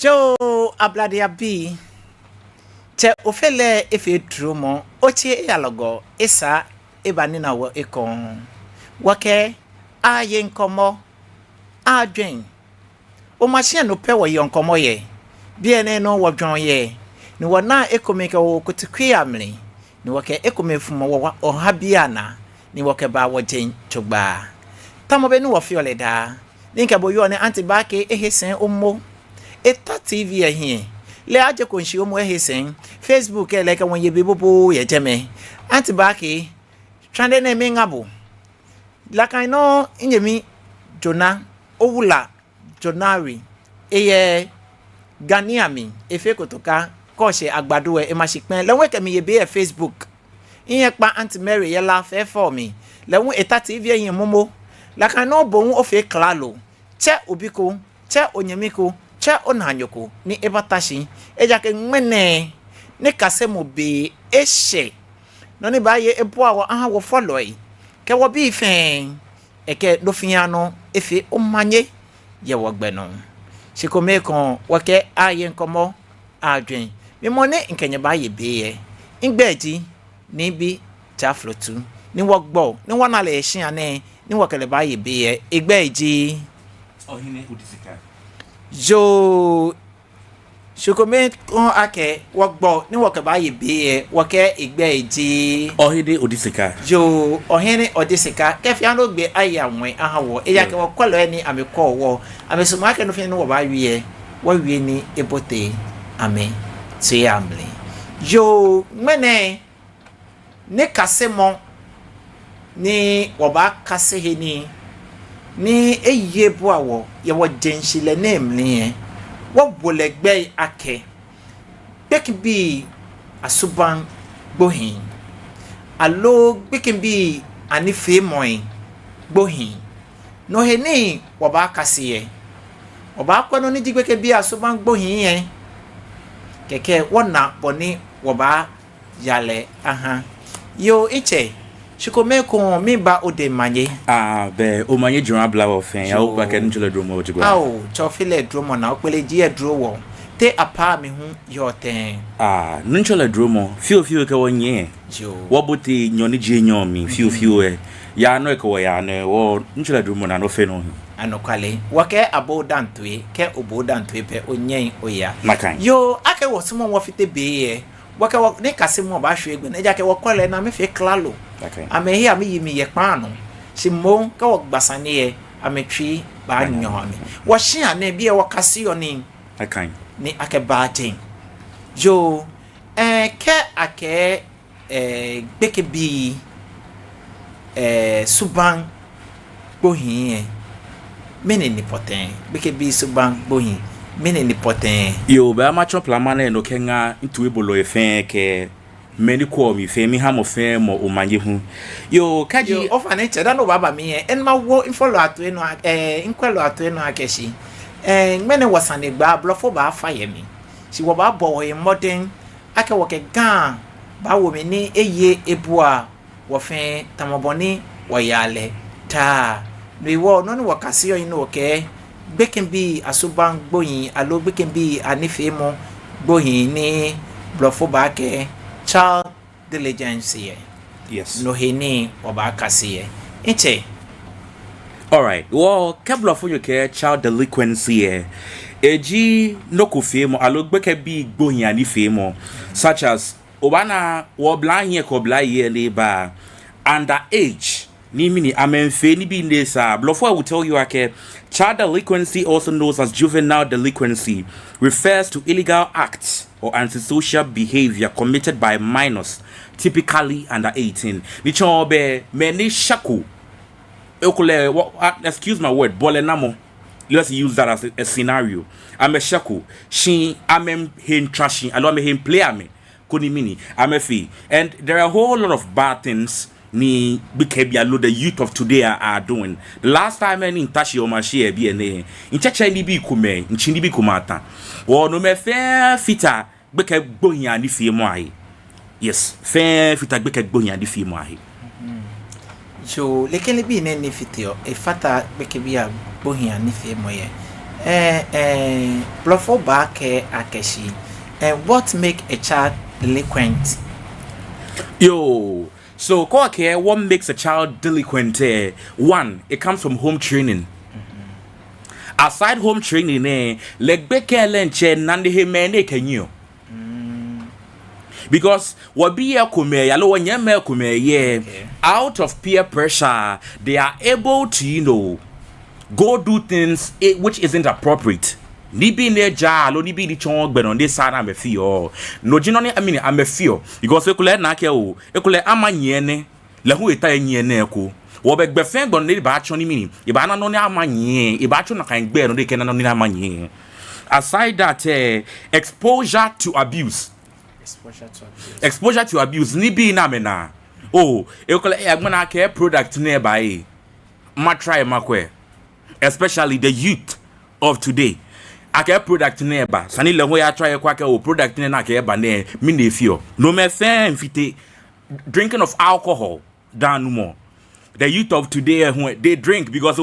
Jo abladia B te ofele efe drumo otie yalogo isa ebani na wo ekon wake Aaye Ŋkɔmɔ Aajwɛŋ o machine no pe wo yonkomo ye biene no wo dwon ye ni wona ekomeka wo kutikwe amle ni wake ekomefumo wo oha biana ni wake ba wo jen tugba tamobe ni wo fiole da ninka bo yo ne antibake ehesen ommo Eta TV here. Le aje konshi omo ehesen. Facebook like when ye bebobo ye jeme. Antibaki. Trande ne mengabo. Like I know inyemi Jona Owula Jonari. Eye Ganiami. Efe kotoka koshe agbado e mashikpen. Le weke mi ye be Facebook. Inye pa Auntie Mary ye la fe for me. Le won Eta TV ye momo. Like I know bon ofe klalo. Che obiko. Che onyemiko. Cha onanyoko ni ebatashi eja ke nwene ne kasemo be ehye no ne ba ye eboa wo aha wo follow ke wo bi fen eke no fia no efe omanye ye wo gbe no sikome kon wake Aaye Ŋkɔmɔ Aajwɛŋ me mo ne nkenye ba ye be ye ngbeji ni bi cha flotu ni wo gbo ni wona le ehye ane ni wo kele ba ye be ye egbeji ohine udisika Jo Shukome kon ake wogbo ni woke ba ye be woke igbe eji ohide odisika Jo ohene odisika kefia no gbe aya wen ahawo eya ke wokolo ni amekọ wo amesumo ake no fin no wo ba wie wo wie ni ebote ame ti amle Jo mene ne kasemo ni wo ba kase he ni eye bo awo ye wo jenshile name ni wo bolegbe ake beki bi asuban gbohin alo beki bi anife moin gbohin no he ni wo ba kase wo ba kwano ni jigbeke bi asuban gbohin yen keke wona boni wo ba yale aha yo iche Shikome kon mi ba ode manye. Be o manye jura bla wo fen ya o ba ke nchole dromo o jigwa. Cho file dromo na opele ji e dro wo. Te apa mi hu yo ten. Nchole dromo fio ke wonye. Jo. Wo bote nyoni ji enyo mi fio e. Ya no e ko ya ne wo nchole dromo na no fe no. Anokwale. Wake abodantwe ke obodantwe pe onyen oya. Makan. Yo ake wo sumo wo fite be ye. Wake wo ne kasemo ba hwe egbe na ja ke wo kwale na me fe klalo. Okay. Ame here me yimi ye pano. Simon ka wo gbasane ye ametwi ba nyo ame. Wo hia na bia wo kase yo ni. Okay. Ni ake ba ten. Jo ke ake beke bi suban bohin mene ni poten. Beke bi suban bohin mene ni poten. Yo ba ma chop la mane no kenga into ebolo e fen ke many call me fame ham of fame or manje hu yo kaji ofa ne cheda no baba mi en ma wo infolo atu no inkwelo atu no akeshi mene wasane gba blofo ba fa ye mi si wo ba bo ye modern ake wo ke gan ba wo mi ni eye ebua wo fe tamoboni wo yale ta no iwo no ni wakase yo no ke bekin bi asuban gboyin alo bekin bi anife mo gboyin ni blofo ba ke child delinquency. Yes. No hini obakasi. Inche. All right. Well, kabla for you care child delinquency. Eji no kufemo alogbeke bi gbohin ani femo such as obana wo blan here ko bla ye leba underage ni mini amenfe ni bi nesa blofo I will tell you ake child delinquency, also known as juvenile delinquency, refers to illegal acts or antisocial behavior committed by minors, typically under 18. Nichobe many shaku. Excuse my word, bolenamo. Let's use that as a scenario. I'm a shaku. She I'm him trashing. I don't him play me. Kuni mini. I'm a fee. And there are a whole lot of bad things ni bikebia the youth of today are doing. The last time I in tashi o mashi be ne in chacha ni bi kume in chini bi kumata wo no me fair fita beke gbohia ni fie mo ayi. Yes, fair fita beke gbohia ni fie mo ayi. So lekele bi ne ni fitio e fata beke bia gbohia ni fie mo ye Blofo Bake Akeshi. And what make a child delinquent? Yo, so what makes a child delinquent? One, it comes from home training. Aside home training, like beke lenche nandi he mene kenyo. Because what be a kume yalo wanyeme kume out of peer pressure, they are able to go do things which isn't appropriate. Ni be ne jalo ni be ni chong but on this side I'm a feel. No jinoni I'm a feel because ekule na ke o ekule amanyene le hu eta nyene ko. Wo be gbefen gbon ni ba choni mini e ba na no ni amanye e ba cho na kan gbe no de ken na no ni amanye. Aside that exposure to abuse ni be na me na oh ekule agbona ke product nearby ma try makwe especially the youth of today ake product nearby sani le ho ya try kwa ke o product na ke ba ne me na fio no me fan fite drinking of alcohol down no more. The youth of today they drink because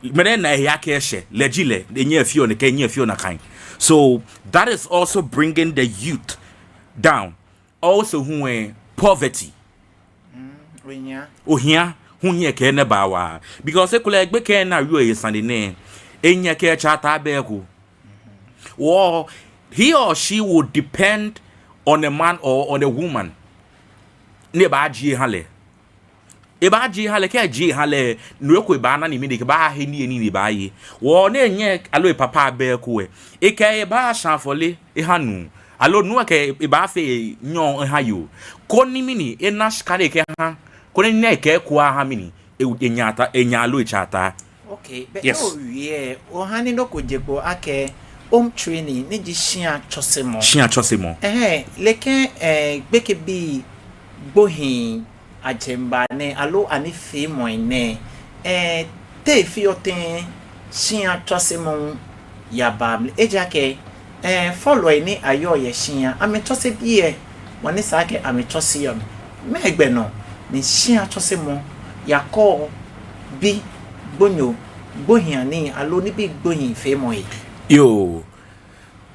mene na ya ke she legile de nya fio ne ke nya fio na kan. So that is also bringing the youth down. Also poverty ohia hunye ke ne bawa because ekule egbe ke na wi oyesande ne enya ke chata beku or he or she would depend on a man or on a woman ne ba ji hale e ba ji hale ke ji hale no ko ba na ni mi de ba he ni ba yi wo na enye alo papa beku e ke ba shanfole e hanu alo no ke e ba fe nyon ha yo ko ni mini e na skare ke ha ko ni ne ke kwa ha mini e enya alo chata. Okay, but yes. Oh yeah, o hani no ko jebo ake training ni ji shia chosemo leke gbeke bi gbohin ajemba ne alo ani fi mo ne te fi oten shia chosemo yaba eja ke follow ni ayo ye shia ame chose bi woni sa ke ame chose yom me egbe no ni shia chosemo yakọ bi gbonyo gbohin ani alo ni bi gbohin fe mo yo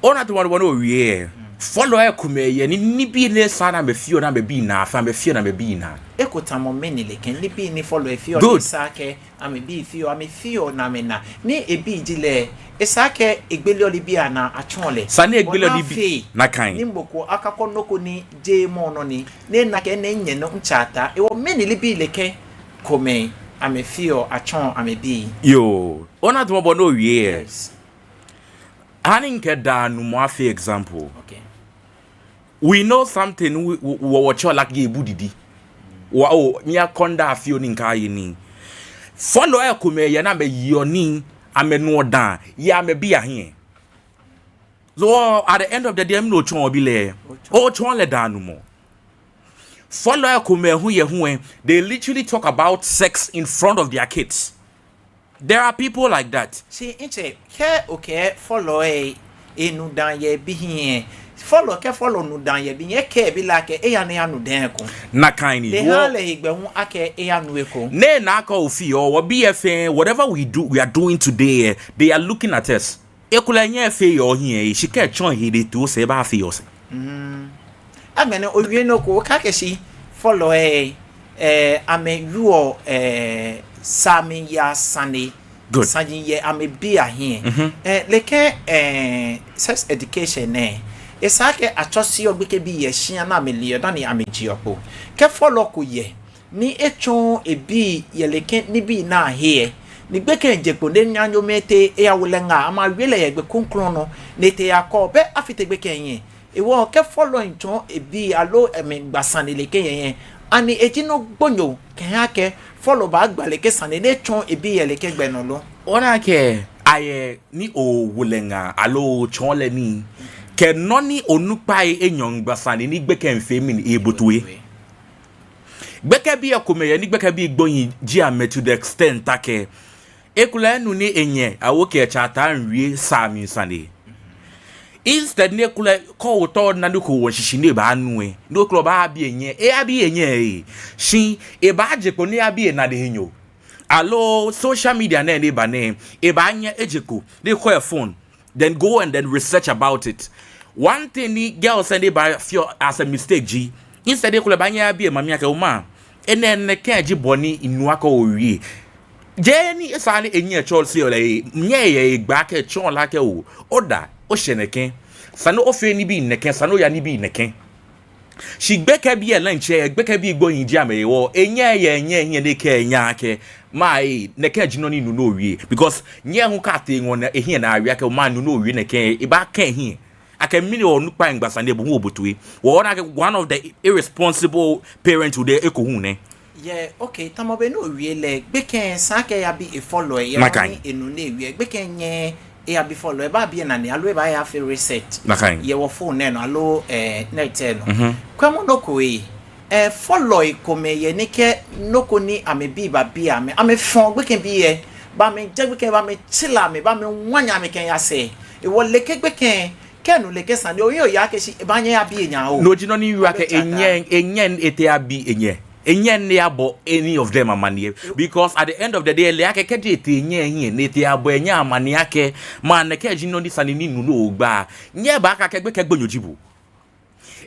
ona to one we follow e kume ye ni bi ne sana me fio na me bi na fa me fio na me bi na ekota mo meni leken li bi ni follow e fio ni sake ame bi fio na me na ni e bi jile e sake egbele oli bi ana achonle sane egbele oli bi na kan ni mboko akakọ noko ni je mo no ni na ke ne nye no nchata e wo meni li bi leke kume ame fio achon ame bi yo ona to mo no we yes. Haninke da no mo afi example. Okay. We know something we watch like ye budidi. Wa o nya konda afi oni nka ye ni. Follow e kume ye na me yoni ame no dan ya me bi ahe. So at the end of the day me no chon obi le. O chon le da no mo. Follow e kume hu ye hu they literally talk about sex in front of their kids. There are people like that. See, okay, follow nu dan ye bi here. Follow nu dan ye bi ke bi like ya anu den ko. Na kind they hale igbe hu ake anu eko. Ne na aka ofi or BFN whatever we are doing today, they are looking at us. Ekula nya fe yo here, she can chon he dey to say ba fe yo. Agbene owie no ko ka keshi follow ame you Sami ya sani good sanji ye ame bi ahe leke sex education esake achosi ogbeke bi ye hia na ameliyo na ni ameji opo ke follow ko ye ni echo ebi ye leke ni bi na ahe ni gbeke njepo ne nyanyo mete awulenga ama wele ye gbe konkron no ne te yakọ be afite gbeke yen ewo ke follow nton ebi alo emgbasani leke yen ani ejino gbonyo ke follow ba agbaleke sane ne chon ebi yeleke gbeno lo ona ke aye ni o wulenga alo chon le ni ke noni onupa enyon gbasane ni gbeke nfe mi ni ebotwe gbeke bi akomeye ni gbeke bi gboyin ji ame to the extent take ekula nu ni enye awoke chata nwie sami sane instead ne kula ko to na ko won shishi ne ba anu no klo ba bi enye abi enye shi e ba je ko ne abi na de henyo Allo social media na ne ba ne e ba anya ejeko they call a phone then go and then research about it. One thing the girls say they by feel as a mistake G instead they call ba anya bi e mami aka uma ene ka ji boni inu aka owie Jenny esale enye chol se ole nye ye gba ka chon la ka o oda o hyeneken sano ofe ni bi neken sano ya ni bi neken she gbeka bi e lunch e gbeka bi gbo yin ji amewo enye ne ka enya ake my neken ji no ni nu no wie because nye hu ka te won na ehie na awia ka ma nu no wie neken e ba ka ehie aka mini o nu pa ngbasa na ebu hu obotue wo na one of the irresponsible parents who dey ekohu ne. Yeah, okay. Tamobe no really. Beken sake ya bi e follow ya ni enu ne wie. Beken nye e ya bi follow e ba bi na ne alo e ba ya fe reset. Ye wo phone ne no alo net no. Kwamo no ko e follow e kome ye ne ke no ko ni ame bi ba bi ame fon beken bi ye ba me je beken ba me chila me ba me wanya me ken ya se. E wo leke beken kenu leke sande o yo ya ke shi ba nya ya bi enya o. No jino ni yu ake enyen ete abi enye. Enye abo any of them amani because at the end of the day le akeke de te enye nete abo enye amani ake man ne keji no ni sanini nu no gba nye ba aka kegbe kegbonyojibu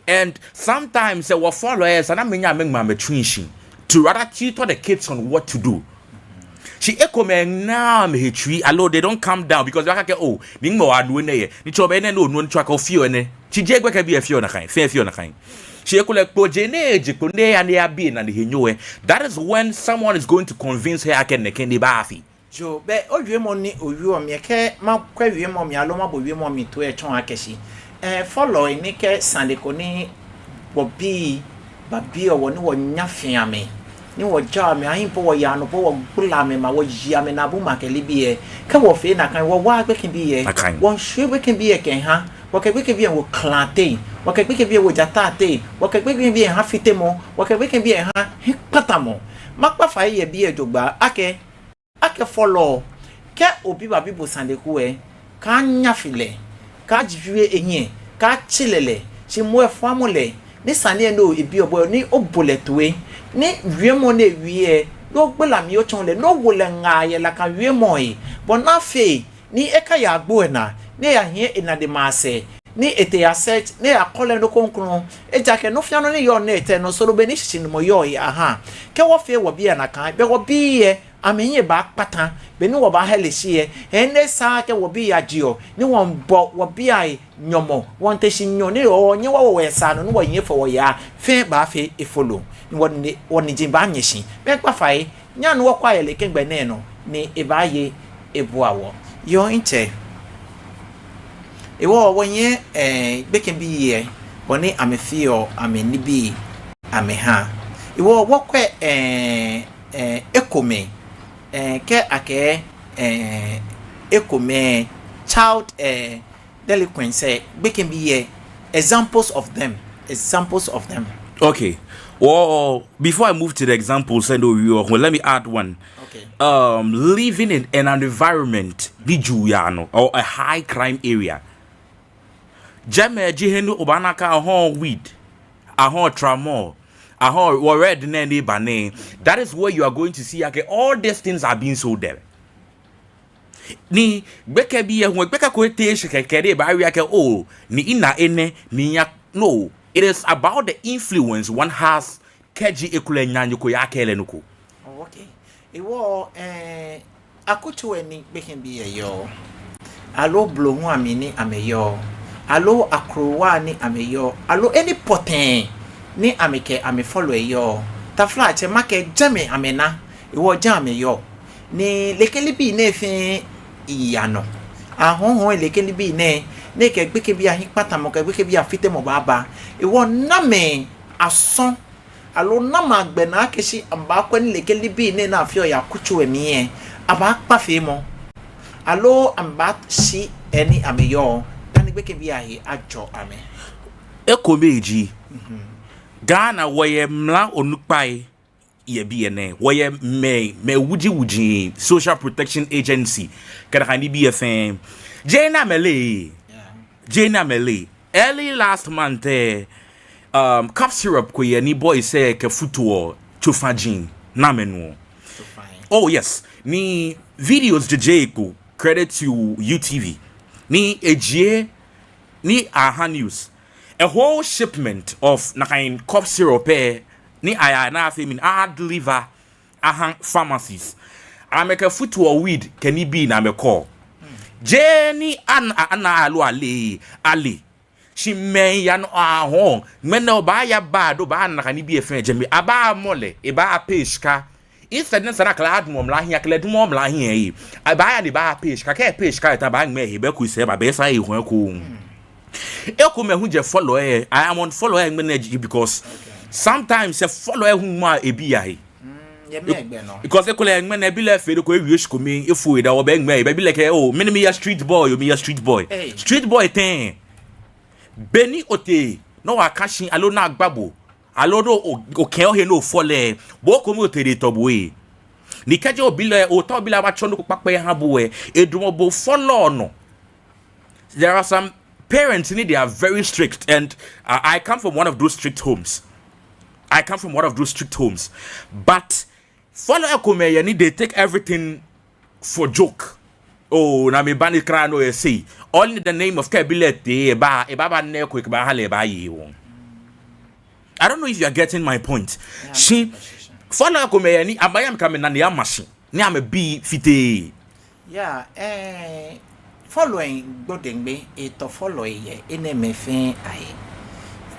and sometimes they will follow us and amenya amengma matwinshin to rather teach the kids on what to do. She echo me now me hetwi allo they don't calm down because they aka oh ni ngmo adu ne ye ni chobe ne no no ntwa ka fio ne chi jegbe ka bi afio na kan fio na kan. That is when someone is going to convince her I can bafi. Jo be odwe mo ni owi me ke ma kwawie mo me alo ma bowie mo me to e chon akeshi. Follow ni ke sandeko ni obi babi o ni wo nyafia me. Ni wo ja me ahimpo wo ya no bo wo bula me ma wo yia me na bu makeli bi e. Ke wo fe na kan wo wa gbe kin bi e. Won hwe gbe kin bi e ken ha. Wakebeke bien wo klante wakebeke bien wo jatate wakebeke bien ha fitemo wakebeke bien ha patamo makpa fa ye bi ejogba ake follow ke obi ba bibo sandeku e ka nyafile ka jiwe enye ka chilele si mo efamole ni sane no ebi obo ni oboletwe ni wiemo na wie do gbela mi o chonle no wole nga ye la ka wiemo e bona fe ni eka ya agbo na ne ya hie ina de maase ni ete ya set ne ya kole no konkron ejake no fia no ne yo na ete no so be ni hihini mo yo ya aha ke wo fe wo bia na kan be wo biye amenye ba patan be ni wo ba helehie ene sa ke wo bia gio ni won bo wo bia nyomo won te shinyo ni o nye wo we sa no wo nye fo wo ya fe ba fe e follow ni won jin ba nyeshi be pa fai nya no wo kwa yele ke gbe ne no ni e ba ye ebuawo yo inte ewo wonye beken bi ye woni amefio amenibi ameha ewo wokwe ekome ke ake ekome child delinquency beken bi ye examples of them. Okay, well before I move to the examples and let me add one. Okay. Living in an environment bijuyano or a high crime area. Jame jihenu obanaka ahon weed, ahon tramol, ahon red nene bane. That is where you are going to see okay, all these things are being sold there. Ni beke biye hu beka ko te shekekere ba wi ake oh ni ina ene ni ya no. It is about the influence one has keji ekule nyanyo ko ya kele nuko. Oh, okay. Ewo akutu eni beken biye yo. Alo blo hu amini ameyo. Alo akrowa ni ameyo. Alo any poten ni ameke ame follow yo. Tafla che make jame amena. Ewo jame yo. Ni lekeli bi ne fin iyano. Ahon lekeli bi ne ke gbeke bi ahin patamo ke gbeke bi afite mo baba. Ewo name ason. Alo nama gbe na keshi amba kwa ni lekeli bi ne na afio ya kuchu emi aba pa fe mo. Alo amba si eni ameyo. Beke bi ahi ajo ame ekomeji Ghana woye mla onukpai ye bi ene woye me wuji social protection agency kada hani bi FM Jena Mele early last month cough syrup ko ye ni boy say ke futuo chofagin na menu Oh yes, ni videos JJ credit to UTV. Ni AGA ni Aha News. A whole shipment of nakain cough syrup ni aya na afi min deliver aha pharmacies. I make a foot or weed can he be na me call. Jenny ana alu ali. She may yan home. Men no buy ya bad ba na kan be a friend jemi aba mole e ba peshka. Instead na sana klad mom la hia kled mom la hia yi. Aba ya de ba peshka ke peshka ta ba me he be ku se ba be sa e ho ko. Eko me hu je follow I am on follow energy because sometimes a follow who ma e bi ya because ekole ngme na bi le fe ko ewie shiko mi efu da oba ngme e bi like oh me me ya street boy me ya street boy street boy ten beni ote no wa kashin alo na agbabo alo do o ken o he no follow bo ko mi otere to boy ni kaje obi le o to obi la ba chono ko pape ha bo e edumo bo follow no. There are some parents they are very strict, and I come from one of those strict homes. But follow Ekomeyani, they take everything for joke. Oh, na me bani krano e say. All in the name of Kabilet e baba ne quick ba hale ba yi. I don't know if you are getting my point. Yeah, she follow Ekomeyani, abayam coming na ya machine. Ni am be fite. Yeah, following goding me to follow ye in a mefin I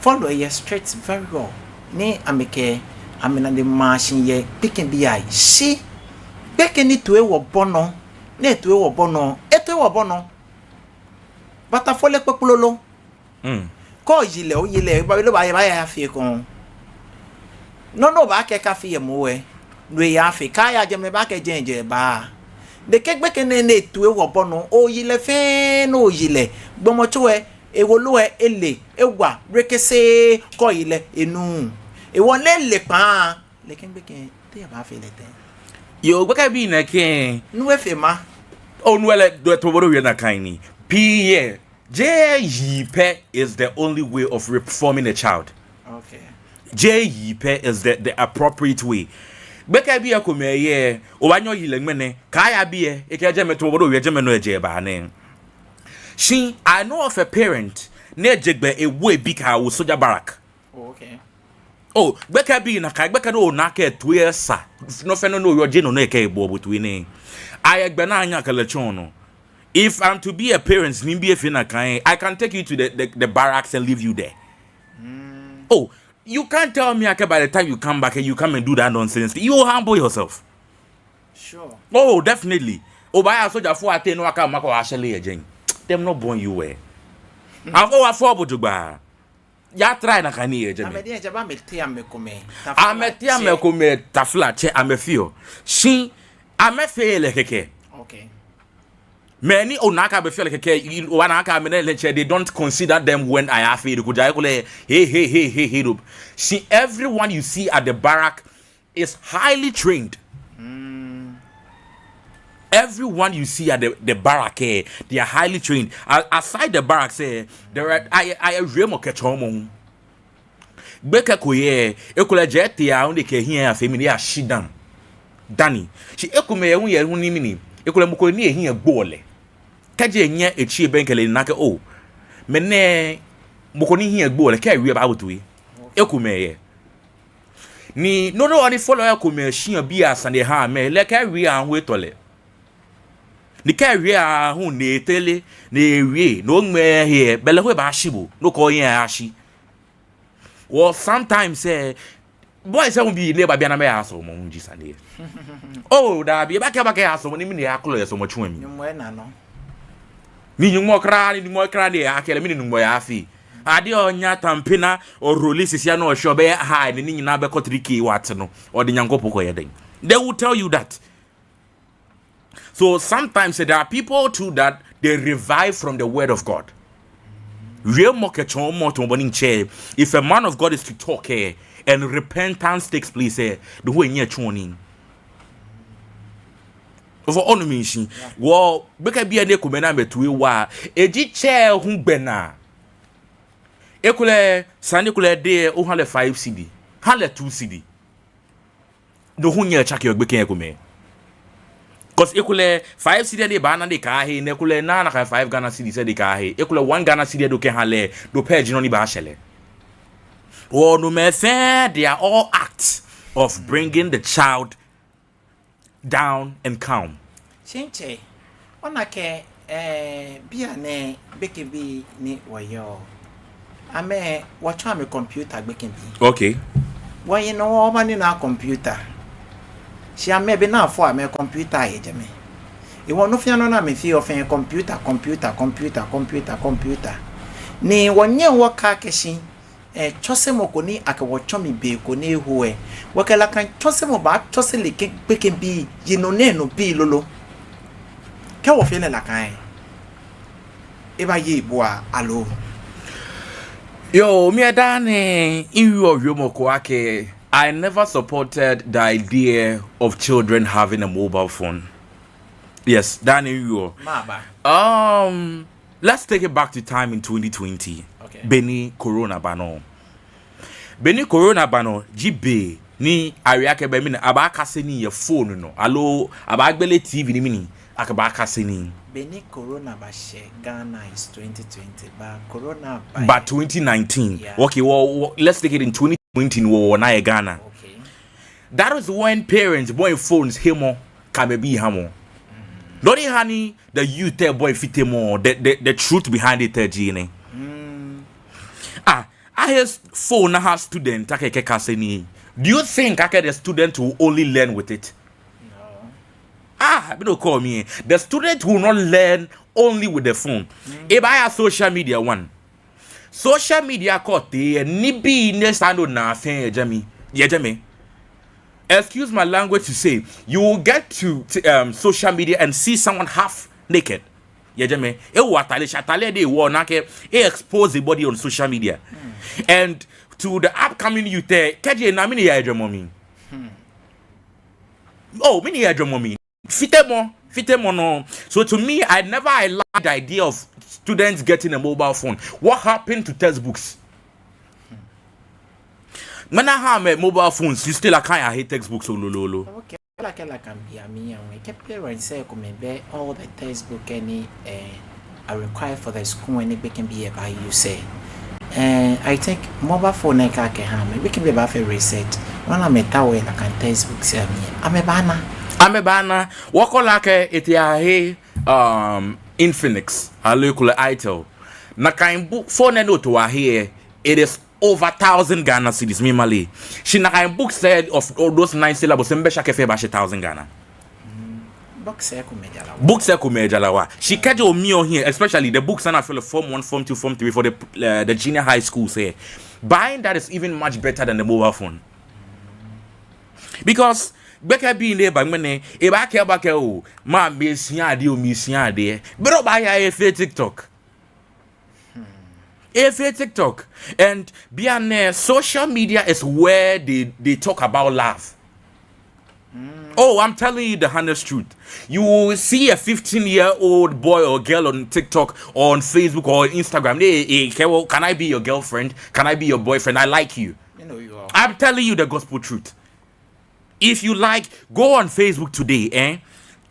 follow ye straight very well. Ne ameke amena the machine ye picking be I see picking it to a bono ne to a bono eto a bono but I follow popolo call yile ba lo ba ya fi kon no ba ke ka fi mo we no ya fi ka ya je me ba ke jenje ba de kegbe ne tu ewo bono oyile fe no oyile gbomochowe ewoluwe ele ewa rekese ko ile enu ewo le pa le kegbe te ba fe le te yo gbe ka bi na ken nu efe ma onu ele do to bodo we na kan ni p J is the only way of reforming a child. Okay. J is the appropriate way. Beka bi akomeye o wanyo yile ngmene ka ya bi e ke je meto bodo we je me no eje ba ne. She I know of a parent na ejegbe ewo ebi ka wo soldier barrack. Oh, okay. Oh, beka bi na ka beka no na ka etu esa no fe no yo je no na ke ebo obutu ni. Ayegbe na anya ka lechon no. If I'm to be a parent ni bi e fi na kan I can take you to the barracks and leave you there. Oh, you can't tell me by the time you come back and you come and do that nonsense. You humble yourself. Sure. Oh, definitely. Oh, by a soldier for a no aka mako actually again. Them not born you were. I'm over for Bojuba. Ya try na kani again. I'm a jaba me tea me come. I'm a tea me come tafla che I'm a feel. She I'm a feel like okay. Many onaka be feel like wanaka menele they don't consider them when I have it. Hey. See, everyone you see at the barrack is highly trained. Everyone you see at the barrack, they are highly trained. Aside the barrack, there are I remo ketchomon. Beka koye, ekula jeti ya onde ke here family ya shidam. Danny, she ekume unye unimini, ekula mukoni here bole. Kaje nye echi benkele nake o mene mukoni hi egbo le ka wi ba wotu ekume ni no ani follow ekume hia bi asane ha me le ka wi ahun etole ni ka wi ahun ne tele na ewie no nwe he bele ho ba shibu no ko yin ashi well sometimes boys won bi le ba bia na me aso mo nji sane oh da bi ba ka aso ni mi ne aklo yeso mo twami Nyumwe na no ni nyumo kra de akele mi nyumo ya afi ade onya tampena o release sia no hwe be ha ni nyina be ko 3k wat no o de nyankopɔ ko yeden they will tell you that. So sometimes there are people too that they revive from the word of God. Real mokechon mo to boning chair. If a man of God is to talk here and repentance takes place here, the way near tuning. For onu minshi wo beka bia ne komena metuwe wa eji chair hu gbena ekule sande kule de o hale 5 cd hale 2 cd do hu nya chake ogbeke ekome Because ekule 5 cedi de ba na de ka he ne ekule na 5 Ghana cedi se de ka he ekule 1 Ghana cedi do ke hale do page no ni ba shele. Oh no me say they are all acts of bringing the child down and calm. Chinche ona ke bia ne beke bi ni wayo ame watch am computer beke bi. Okay. Why no over ni na computer. She am maybe now for me computer ejeme. E won no fia no na me fi ofen computer. Ni wonye wo ka keshi chose mo ko ni ake wo chomi be ko ni huwe. Wo kala kan chose mo ba chose le ke peke bi yino ne no bi lolo. Ke wo fele la kan. E ba ye boa alo. Yo, me adane in I never supported the idea of children having a mobile phone. Yes, Danny you. Let's take it back to time in 2020. Okay. Beni Corona bano. Beni Corona bano jibe ni ariake be mi abaka se ni your phone no. Allo abagbele TV ni mini akabaka se ni. Beni Corona bashe Ghana is 2020 but Corona by 2019. Yeah. Okay, well let's take it in 2020 na Ghana. Okay. That was when parents boy phones himo can be hamo. Don't honey the youth tell boy fit more the truth behind it gene. I hear phone na have student take kaseni. Do you think the student will only learn with it? Don't call me. The student will not learn only with the phone. If I have social media one. Social media caught the nibi nesando na fe jami. Yejame. Excuse my language to say, you will get to social media and see someone half naked. Yejame. E watale shatale de wo nake e expose the body on social media. And to the upcoming youth there, keje na mini ya ejomomi. Oh, mini ya ejomomi. Fitemo no. So to me, I liked the idea of students getting a mobile phone. What happened to textbooks? When I have mobile phones, you still can't hate textbooks. Okay, like can be a me and we parents say come be all the textbook any are required for the school and it can be by you say. I think mobile phone can have we can be about reset. When I'm a tower like can textbook say me. I'm a banner. What call like it ya Infinix, a local itel. Na kind book phone no to here. It is over 1,000 Ghana cedis, me Malay. She na kind book said of all those 9 syllables, Mbesha kefe bashi 1,000 Ghana. Books kumejalawa. She kejo me on here, especially the books and I feel Form 1, Form 2, Form 3 for the junior high schools here. Buying that is even much better than the mobile phone. Because Becca being there by money, if I care back ma be siade o mi siade. But buy a TikTok. TikTok. And beyond social media is where they talk about love. Oh, I'm telling you the honest truth. You will see a 15-year-old boy or girl on TikTok or on Facebook or on Instagram. Hey, can I be your girlfriend? Can I be your boyfriend? I like you. You know you are. I'm telling you the gospel truth. If you like, go on Facebook today,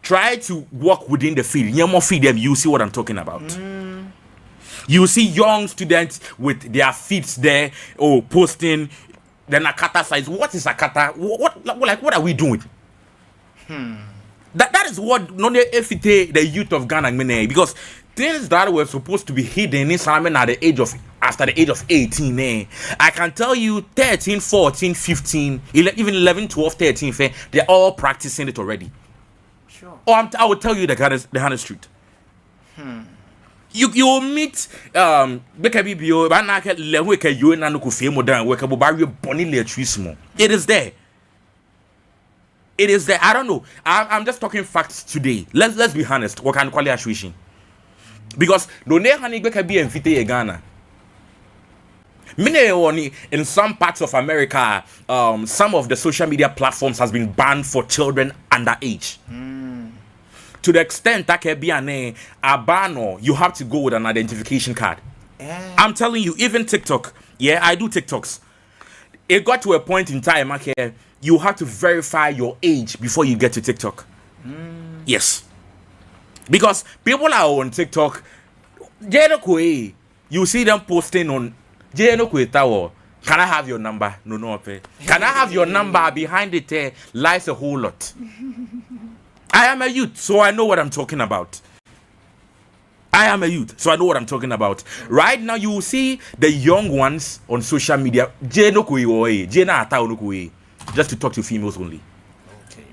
try to walk within the feed. You feed them, you see what I'm talking about. You see young students with their feet there, posting the Nakata size. What is Nakata? What are we doing? That is what the youth of Ghana mean, because things that were supposed to be hidden in Salmon after the age of 18, I can tell you 13, 14, 15, even 11, 12, 13, they're all practicing it already. Sure. Or I will tell you the honest truth. You will meet it is there. It is there. I don't know. I'm just talking facts today. Let's be honest. What can call it a because no ne can be in Ghana. In some parts of America, some of the social media platforms has been banned for children underage. To the extent that can be a ban, you have to go with an identification card. I'm telling you, even TikTok. Yeah, I do TikToks. It got to a point in time, you have to verify your age before you get to TikTok. Yes. Because people are on TikTok. You see them posting on Tower. Can I have your number? No, pay. Can I have your number? Behind it lies a whole lot. I am a youth, so I know what I'm talking about. Right now, you will see the young ones on social media. Just to talk to females only. Okay.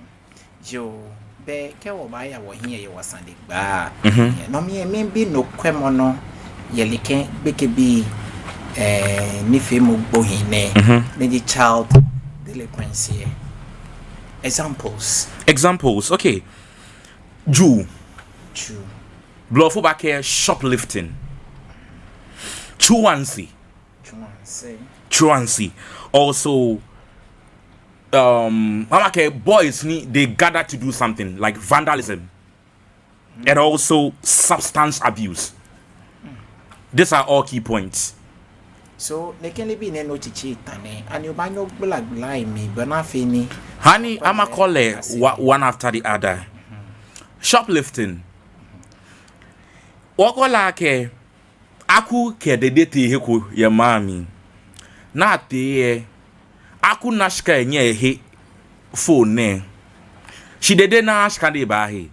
Yo, be kewo ba ya wo hia ye wasande ba. No me bi no kwemono ye leke beke bi ni femu bohine the child delinquency. Examples, okay. Jew. Bluffo back here, shoplifting. Truancy. Also, boys they gather to do something like vandalism and also substance abuse. These are all key points. So they can be no chichi tane and you buy no black line me but not fini. Honey, I'ma call it one after the other. Shoplifting. Wako lake aku ke dedete heko ya mami. Na te aku nashka nye he phone ne. She dede nashka de ba he.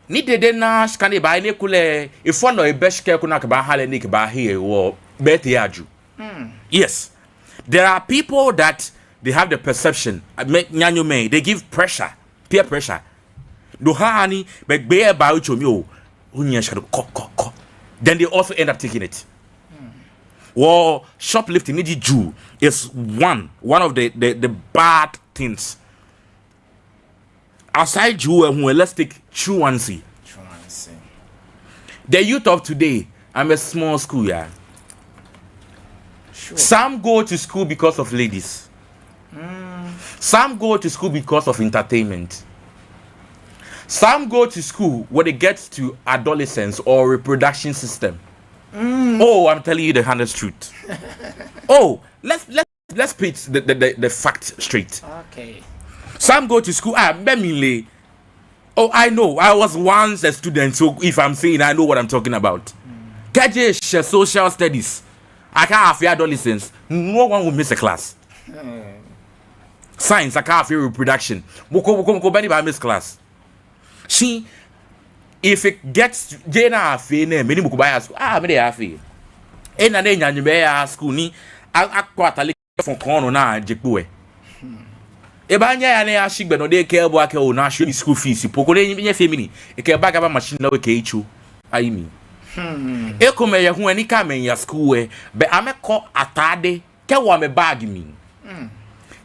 Ni dede nashka de ba ne kule ifo no ebeshke kuna ke ba hale ni ke ba he wo bete aju. Yes. There are people that they have the perception. They give pressure, peer pressure. Do hani be ba uchomi o. Then they also end up taking it. Well, shoplifting Jew is one of the bad things. Aside Jew, let's take truancy. The youth of today, I'm a small school, yeah. Sure. Some go to school because of ladies. Some go to school because of entertainment. Some go to school when it gets to adolescence or reproduction system. Oh, I'm telling you the honest truth. Oh, let's put the fact straight. Okay. Some go to school. Oh, I know. I was once a student, so if I'm saying I know what I'm talking about. KJ social studies. I can't have adolescence. No one will miss a class. Science. I can't have reproduction. I miss class. See, if it gets to Jena Fene, many Mukubaya school, many Afi. And then Yanibea school, ni quite a little from corner now, Jekue. Ebanya and I ship, but no, they care about our national school fees. Pokore in your family, a care back about machine no K2. I mean, Ekomea who any come in your school, but I'm a call a tade, Kawame bag me.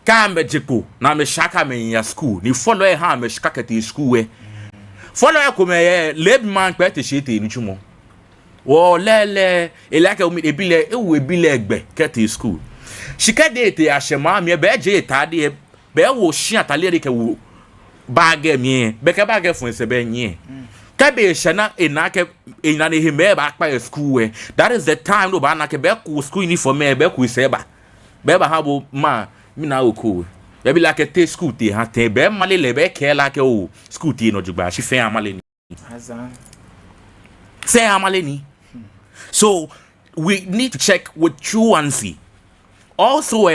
Kambe Jeku, now me shaka me in your school, you follow a ham, a shakati school. Follow a come led man quite shit in Chumo. Oh, lele, like a bile, it will be leg Catty school. She can't date a shema, me a badge, taddy, bear will shut a lyric bag me, Becca bagger for a benye. Kabe shana a naka in an him back by a school. That is the time no banaka beku school for me, beku seba. Beba habo ma, me now cool. Maybe like a tea school tea, ha te be mali lebe care like a school tea no juba. She fair malini. Fair malini. So we need to check with truancy. Also,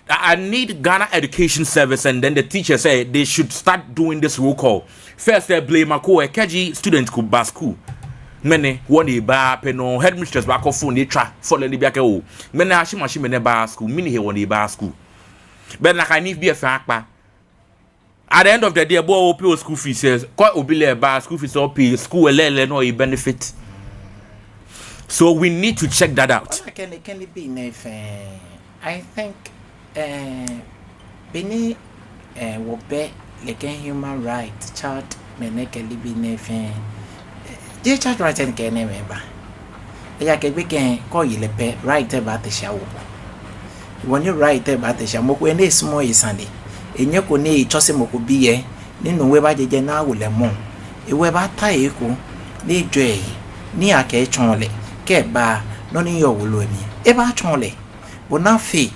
I need Ghana Education Service, and then the teacher said they should start doing this roll call. First, they blame a KG students could bar school. Many one day bar peno headmistress back off phone they try follow the back. Oh, many machine many bar school, many here one day bar school. But like I need to be a fact, at the end of the day, boy, pay school fees says, quite obey bar school fees or pay school a no a benefit. So we need to check that out. Can it be nothing? I think Bini will be like a human right child may make a living nothing. Dear child right and can remember. I can call you the right about the shower. When you write about the shamok when they small is Sunday, in your cone, Chosimoko be Nino Weber de Jena will a mon. A Weber Taiko, ne Dre, near K. Chonle, K. Bar, none in your will me. Eba Chonle, but not fee.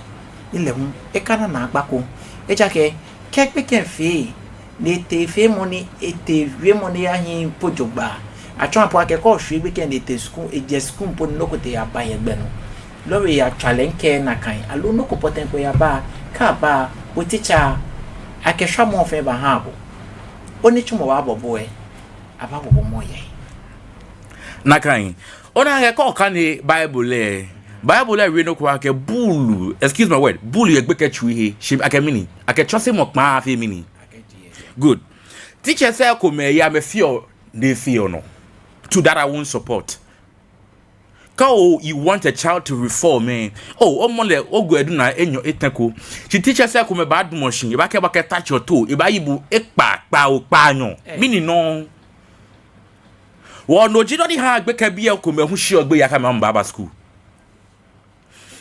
11 e kana na agbako e jake kek be ken fi ne te fe money ete we money ahin pojogba atwa po akeko hwe bi ken ete school eje school po no ko te aba ye gbe no lori ya challenge na kan alo no ko poten ko ya ba ka ba o teacher akehwa mo fe ba ha bo oni chumo wa bobo e aba bobo mo ye na kan ona akeko ka ni Bible we no ko ake bulu excuse my word bulu ye gbe ke twi he she akemini akechose mo pa afi mini good teacher say ko me ya me fear they fear no to that I won't support. How you want a child to reform, man? Oh, mole ogo edu na enyo etenko. She teacher say ko me bad machine. You ba ke touch your toe. You ba yibu ekpa pa o pa nyon. Mini no. Wo no ji no di ha gbe ka bia ko me hu shi ogbe ya ka me baba school.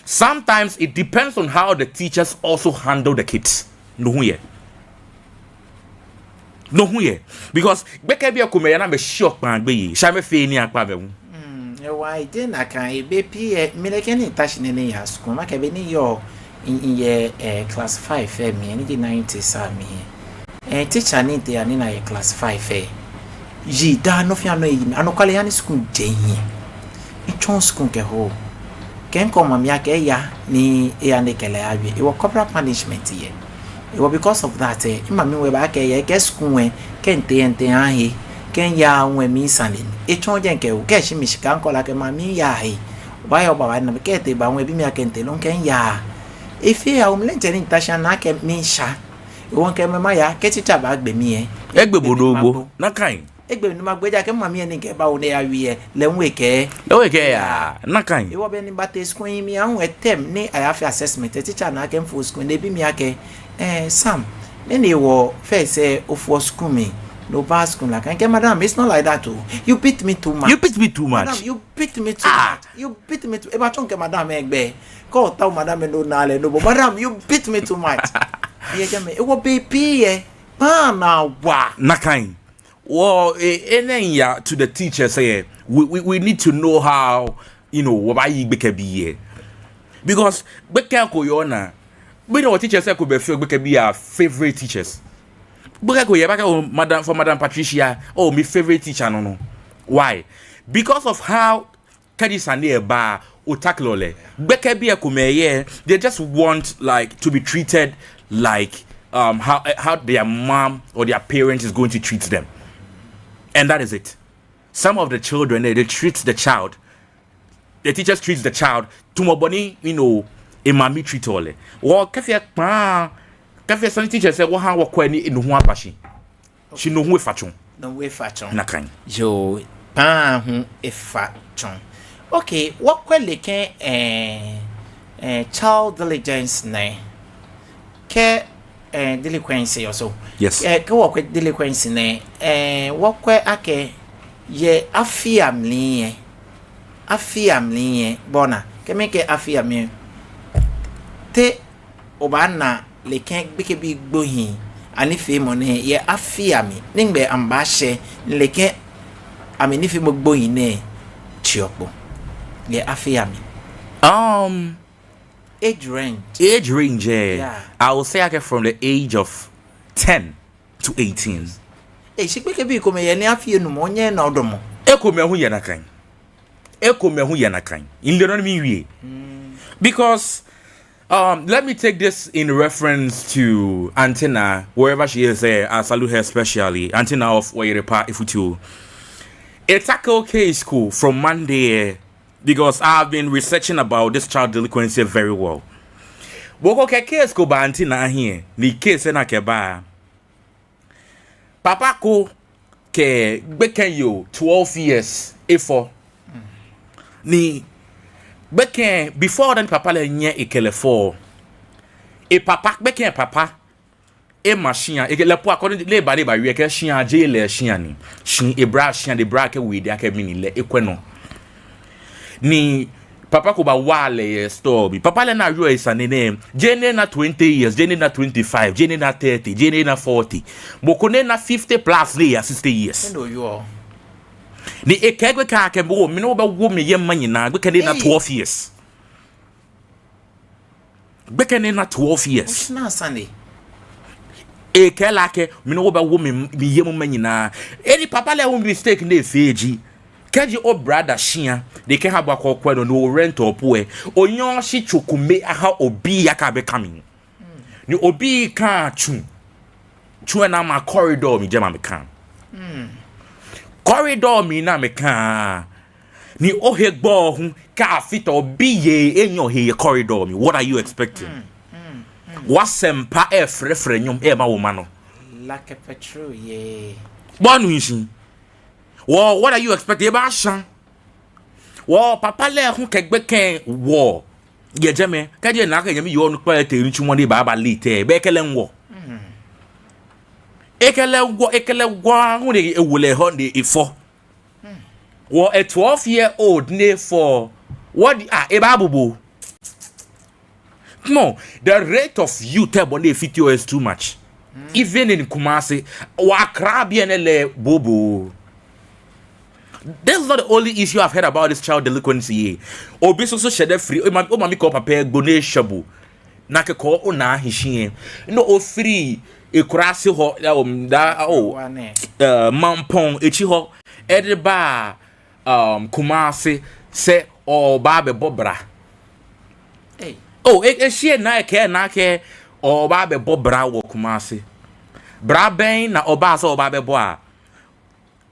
Sometimes it depends on how the teachers also handle the kids. No hu ye. No hu ye. Because gbe ka bia ko me ya na me shi okpa gbe yi. Sha me fe ni akpa be hu. Why then I can be American touch in any school. I can be your in your class 5 me and the 90s me. Teacher need the anina class 5 Ye da no fiano in Anokalian school jay. It chon school ke ho. Can come mamia ya ni eanekele. It was corporal punishment here. It was because of that. Mammy we back a guess school can't te ken ya nwe mi sanin e chon jen ke o ke shi mi shikan ko la ke ma mi ya he wa yo ba na ke te ba nwe bi mi akente lon ken ya e fi ya o mlen jeni tasha na ke mi sha e won ke ma ya ke teacher ba gbe mi e egbe bodogbo na kan egbe ni ma gbe ja ke ma mi e ni ke ba o ne ya wi e le nwe ke ya na kan e wo be ni ba te school mi an etem ni I have assessment teacher na ke for school ne bi mi ake Sam ni wo fe se o for school me no pass school like okay, madam, it's not like that too. You beat me too much. You beat me too much. Madam, you beat me too much. You beat me too. Eba chonke madam egbe. Ko ta madam no nale no. Madam, you beat me too much. Ye jame. E wo baby e. Pa na wa. Na kind. Well, ya to the teacher say we need to know how, you know, what I be here. Because beka ko yona. We know what teachers say could be feel beka be our favorite teachers. Madam Patricia, oh, my favorite teacher, no. Why? Because of how Kadisane ba utaklole. Bekebia kumeye, they just want like to be treated like how their mom or their parents is going to treat them. And that is it. Some of the children they treat the child. The teachers treat the child to moboni, you know, a mommy treat all. Well, Kafe some teacher say what how work ni in ho abashi. She know who fachon. No we fachon. Na kan. Yo pa hu e fachon. Okay, what kwele ken child diligence ne. Ke delinquency also. Yes. Ke work with delinquency ne. What kwe ake ye afiamli bona. Ke make afiamli. Te obana le ken beke bi gbohin ani fe mo ne ye afia mi ningbe amba hye le ken ami ni fe mo gbohin ne chiopo ye afia mi age range yeah. I will say I get from the age of 10 to 18 she beke bi ko me ye ni afia no mo nye na odomo eko me hu ye na kan in the no mi wie because let me take this in reference to Antenna, wherever she is there. I salute her especially. Antenna of Wayerepa Ifutu. It's a case school from Monday because I've been researching about this child delinquency very well. Boko ke case ko ba Antenna here. Ni case na ke ba. Papa ko ke beken yo 12 years ifo. Ni Beken before then papa le nye ekele for e papa beken papa e machine e le po according le ba we ke shia je le shia ni shin e bra shia de bra ke we de aka mini le ekwe ni papa ko ba wale store bi papa le na yo isane ne jene na 20 years jene na 25 jene na 30 jene na 40 bokone na 50 plus le 60 years no you ni ekegwe ka akembo me no be wo me yemma nyina gbekene na 12 years gbekene na 12 years na Sunday e kelake me no wo me yemu manyina any papa le won mistake na efeji kaji o brother shia they can have akokwa no rent opoe onyo shi chokume aha obi aka be coming ni obi ka chu na ma corridor mi jema me kan corridor mi na me kan ni ohe gbo hu ka fit obi ye enyo he corridor mi. What are you expecting? Wasempa e frefre nyom e ma wo ma no like petrol ye bonu yin. What are you expecting? Ba shan wo papa le hu kegbe ken wo ye jeme ka je na ka nyame yo no pa te nchu mo de ba late be kele nwo ekele gwa hu de ewule ho de ifo wo a 12-year-old ne for what e ba bubu. No, the rate of youth ebony fit is too much. Even in Kumasi, wa krabi le bobo. That's not the only issue I've heard about this child delinquency. Obi so shede free. O mami ko papa gone shabu. Na ke ko ona hishin. No o free e kurase ho mampong echi ho edeba Kumasi se o ba be bobra. Hey. Oh, she na ke o ba be bobra wo Kumasi. Bra ben na oba so oba be boa.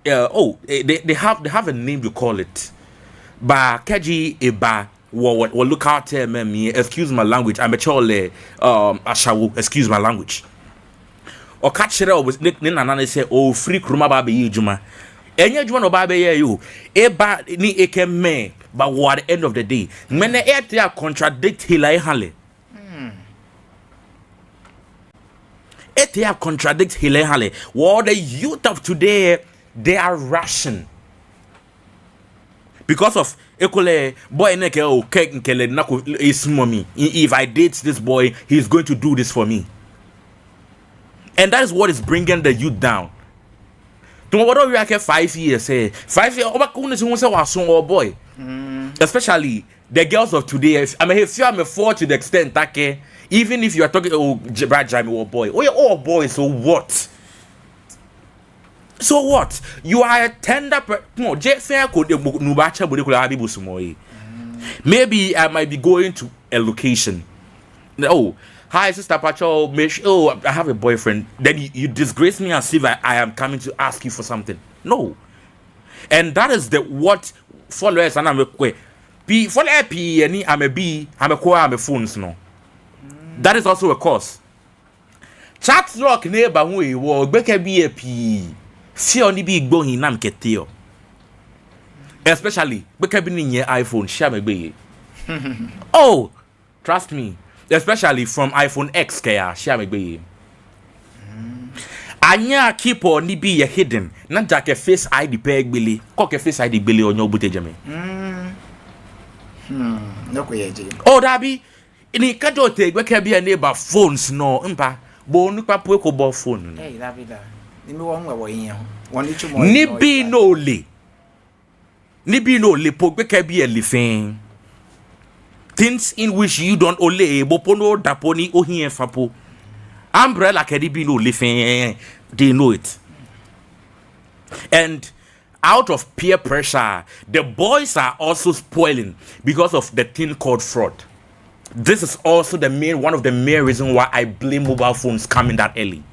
They have a name you call it. Ba keji eba wo look out there me excuse my language. I'm a chole ashawo excuse my language. O catchere o ne nana say o free kruma ba be yijuma. Enye juma no ba be ye you. Eba ni eke me but at the end of the day, when the air contradict Hilai Hale. It contradicts Hilai Hale. What the youth of today, they are ration. Because of Ekole boy neke o kek nkele nako is mommy. If I date this boy, he's going to do this for me. And that is what is bringing the youth down. Tomorrow we are 5 years, 5 years. Oh boy. Especially the girls of today. I mean, if you are 4 to the extent that even if you are talking Brad Jamie or boy, oh, you're all boys, so what? So what? You are a tender no, maybe I might be going to a location. Oh, hi sister Pacho, I have a boyfriend. Then you disgrace me as if I am coming to ask you for something. No. And that is what followers and I'm a P follow P any I'm a B, I'm a phones no. That is also a cause. Chat lock neighbor who wo gbeke be a P. See only be going nam ketio. Especially gbeke be in your iPhone share me. Oh, trust me. Especially from iPhone X kaya share me. Anya keep on ni be hidden. Not jack a face ID peg billy. Cock a face ID billy on your butejame. No kuyeji. Oh dabi. Ini kajo take we can be a neighbor phones no mpa. Bo nupa pueko bo phone. Hey, Davida. Ni mi won wo yin ho. Nibi no le po we can be a living. Things in which you don't ole bopono daponi ohien fapo. Umbrella kedi no living, they know it. And out of peer pressure, the boys are also spoiling because of the thing called fraud. This is also one of the main reasons why I blame mobile phones coming that early.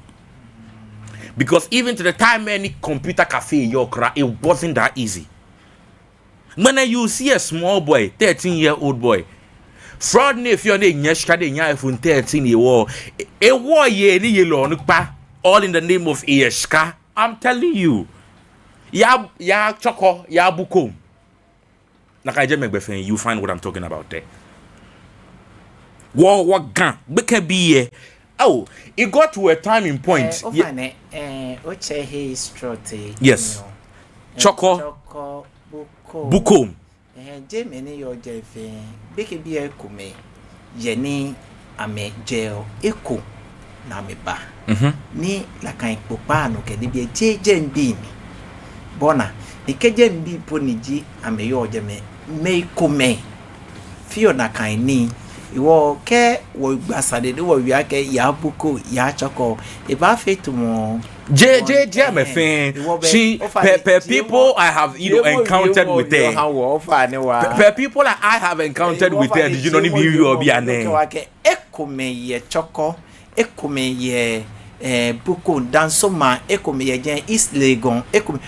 Because even to the time any computer cafe in Yokra, it wasn't that easy. When you see a small boy, 13-year-old boy, fraud ne if you're iPhone 13 year old a war ye ni yellow all in the name of Eshka. I'm telling you. Ya choko ya bukom. You find what I'm talking about there. What gan beke be oh, it got to a timing point. Yes. Choko bukom. Jemene yo jefe beke bi ekume yeni ame jail eko na meba ni la kan popa no ke de bi jeje mbi ni bona ni keje mbi po ni ji ame yo jeme me ekume fio na kan ni Iwo ke wo gbasade de wo wia ke ya buko ya choko. E ba fit mo. J me fan. She per people I have encountered with her. Per people that I have encountered with her, did you know ni you or be a name? Ekome ye choko, ekome ye buko dansoma, ekome ye jen East Legon, ekome.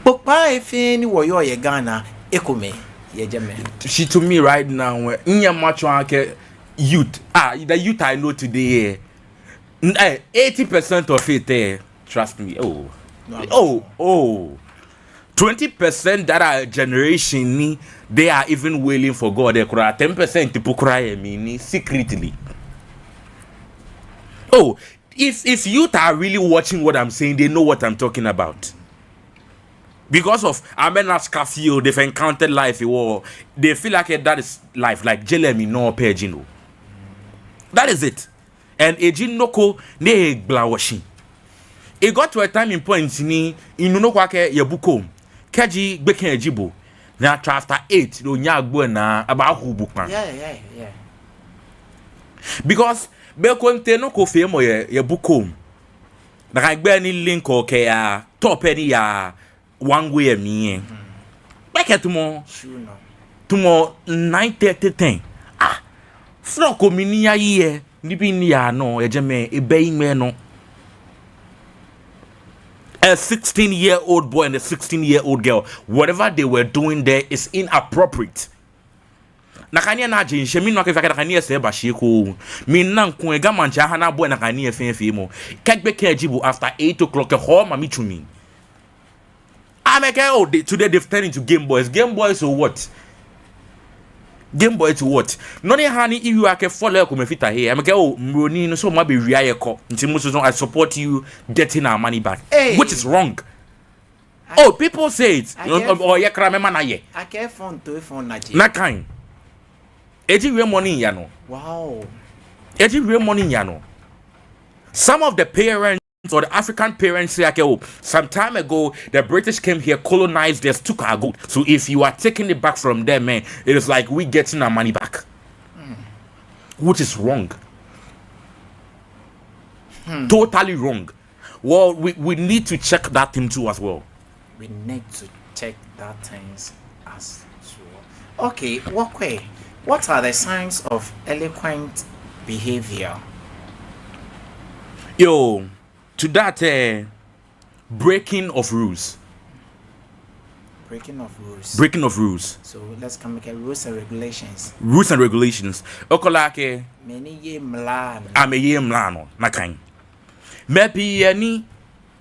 Pokpa efe ni wo yo ye Ghana, ekome ye jeme. She to me right now, inya macho ake youth. The youth I know today, 80% of it there. Trust me. 20% that are generation, they are even willing for God. They cry 10% people cry me secretly. If youth are really watching what I'm saying, they know what I'm talking about. Because of Amenas Kafio, they've encountered life. They feel like that is life, like Jelemy no Pejino. That is it. And Ejinoko ne blawashing. It got to a time in point ni inuno kwake yabuko keji gbeken ejibo na after 8 no nyagbo na abahu bukwan. Yeah. Because be konte no ko fe mo yabuko na ka gbe ni link o ke ya top ni ya one way mi beke tumo 9:30 fro ko mi ni aye ni bi ni ya no ejeme ebe ime no. A 16-year-old boy and a 16-year-old girl, whatever they were doing there is inappropriate. Nakania na jinje mi no ka faka nakania se ba sheko mi nan ko ega mancha ha na boy nakania fe mo kegbe kejibu after 8 o'clock ho ma mi chumi ameke today they've turned into Game Boys or what? Game Boy to what? None hani you ake follow ko me fita here ameke mroni no so ma be wia ye ko nti muso I support you getting our money back, which is wrong. People say it or ye kra me mana ye ake phone to phone na je na kind. Eji real money ya no. Wow. Eji real money ya no. Some of the parents or the African parents say, okay, some time ago the British came here, colonized us, took our gold. So if you are taking it back from them, man, it is like we getting our money back, which is wrong. Totally wrong. Well, we need to check that thing too as well. We need to check that things as well. Okay, what are the signs of eloquent behavior? To that breaking of rules. Breaking of rules. So let's come at rules and regulations. Okolake. Many ye mlan. Ameye mlano na kan. Maybe any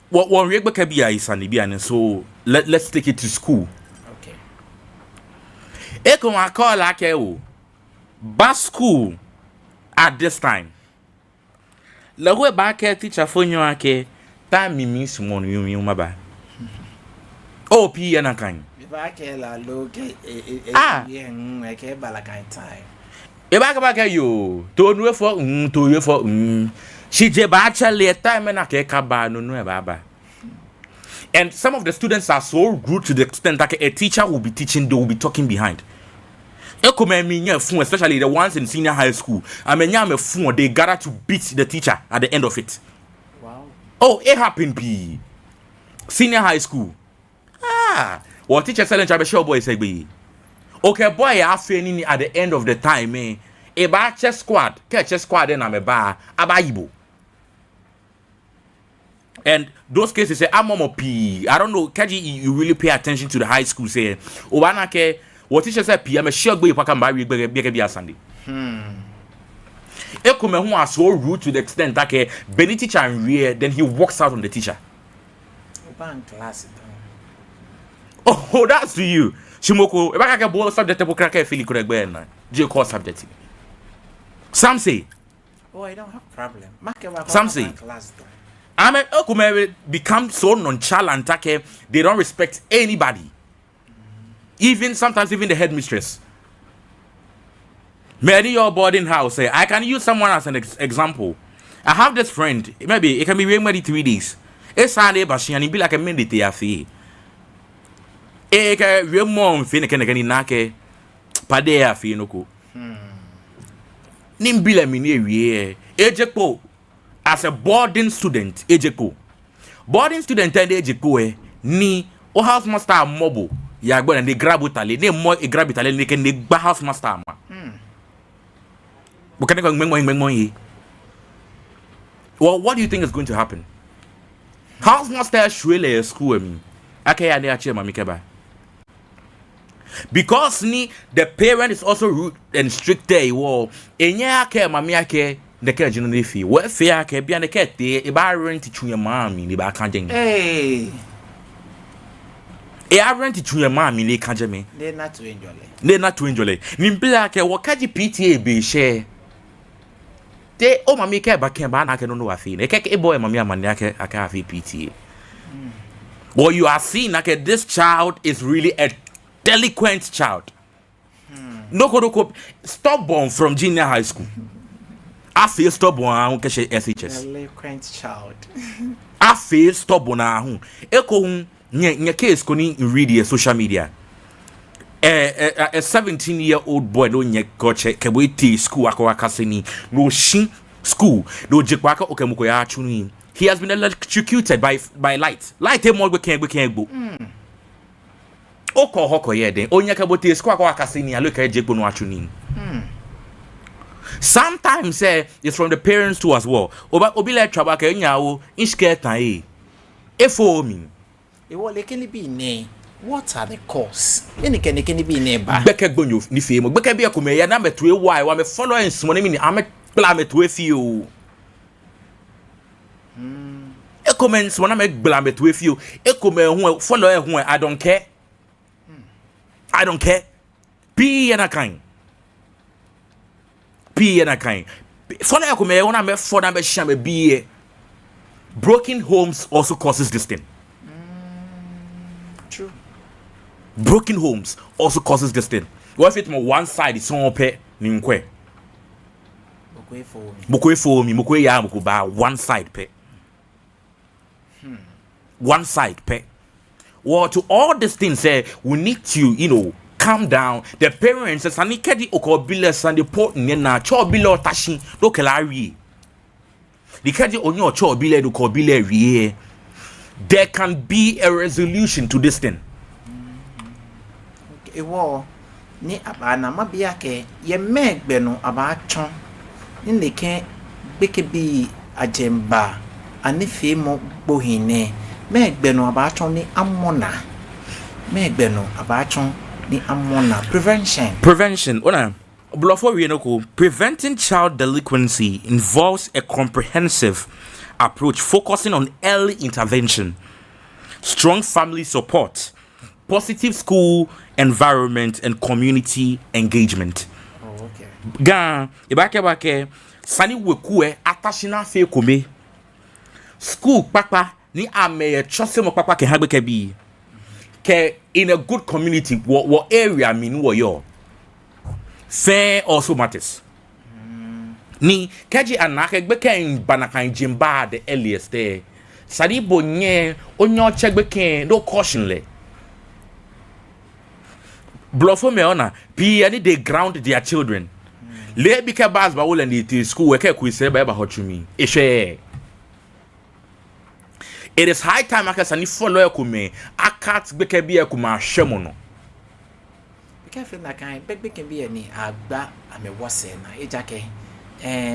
what one regba kabia is and so let's take it to school. Okay. Eko akolake bas school at this time. Lawe back teacher for you ake time me miss mon you maba. P na kan. Back la loke balakan time. E back you to for she je ba actually time na ke kaba no baba. And some of the students are so rude to the extent that a teacher will be teaching, they will be talking behind. Especially the ones in senior high school. They gather to beat the teacher at the end of it. Wow. It happened be senior high school. What teacher selling to show boy say be. Okay, boy, I feel at the end of the time, a bar chess squad, catch a squad and I'm a bar, abaibo. And those cases say I'm a P. I don't know, Kaji, you really pay attention to the high school say, Obanake. What teacher said, I'm sure go can buy be Sunday. Ekome who are so rude to the extent that Benny teacher and rear, then he walks out on the teacher. Class. That's to you. Shimoko, if I can boil subject to crack a feeling correct when you call subject. Some say, I don't have problem. Some say, Ekome become so nonchalant that they don't respect anybody. Sometimes even the headmistress. Maybe your boarding house. I can use someone as an example. I have this friend. Maybe it can be maybe 3 days. It's Sunday, but she be like a minute there. Real mom, Finnegan, Nake, Padea, Finoko. nimbile mini wie ejeko as a boarding student ejeko boarding student and ejeko ni o house master mobile ya gbo na de grab utale ni mo e grab utale ni ken de gba house master ma bu kan ko ngmo yi. Well, what do you think is going to happen? House master shwele school me okay ya na mami keba because ni the parent is also rude and strict there wo enya ake mami ake the care jino ne fi we fe ake bia ne ke te e ba rent twuye mami ni ba kan gen Hey. e a rent twuye mami ni kan je me They not to enjoy. ni mbia ake wo kaji PTA be share te o mami ke ba ken ba na ke no no afi ne ke e boy mami amani ake afi PTA. Well, you are seeing like this child is really a delinquent child. No, stubborn from junior high school. I feel stubborn. SHS. Delinquent child. I feel stubborn. Eko nye case koni read the social media. A 17-year-old boy no nye koche kebwe school akawakaseni no shin school no jekwaka okemuko ya chuni. He has been electrocuted by light. Light more we can't go. Oko hoko ye den. Onyaka bote skwa kwa kasini aloka ejegbo no achuni. Sometimes it's from the parents too as well. Obi let trouble ka nyawo inske tan e. Efo mi. E wo le kini bi ne. What are the cause? Any can be ne ba. Beke gbonyo ni fe mo. Beke bi akome ya na metu e why wa me follow en sumo ni ame plan metu e fi o. E comments when I make blame with you. E comment who follow who I don't care. I don't care. P and a kind. Follow a comment when I make for them shame be broken homes also causes this thing. True. Broken homes also causes this thing. What if it one side is on pay ninkwe? Mukwe for me, mukwe ya mukuba one side pay. One side pay. Well, to all these things, we need to, calm down. The parents, sani kedi okobile sani port nena chobile tashi do kelari. The kedi onyo chobile do kobile rie. There can be a resolution to this thing. Ewo ni abana mabia ke ye megbe no abachon ni leke beke bi ajemba ani fe mo bohine megbe no abachon ni amona megbe no abachon ni amona prevention ona before we know preventing child delinquency involves a comprehensive approach focusing on early intervention, strong family support, positive school environment and community engagement. Oh, okay. Ga ibake sani wekue atashina fe kome school papa ni ame chose mo papa ke hagbe ke bi ke in a good community what area mean wo yo fair also matters. Ni kaji anake gbe ken banakan jimba the earliest there sadi bonye onyo chegbe ken no caution le blofo me ona pi ani they ground their children le bi ke bas ba wo le ni school we ke ku se ba hotumi ehwe it is high time akasa ni follow ekume akat gbe ke bi ekuma hwemo no Careful na kan beg can be any agba ame wose na ejake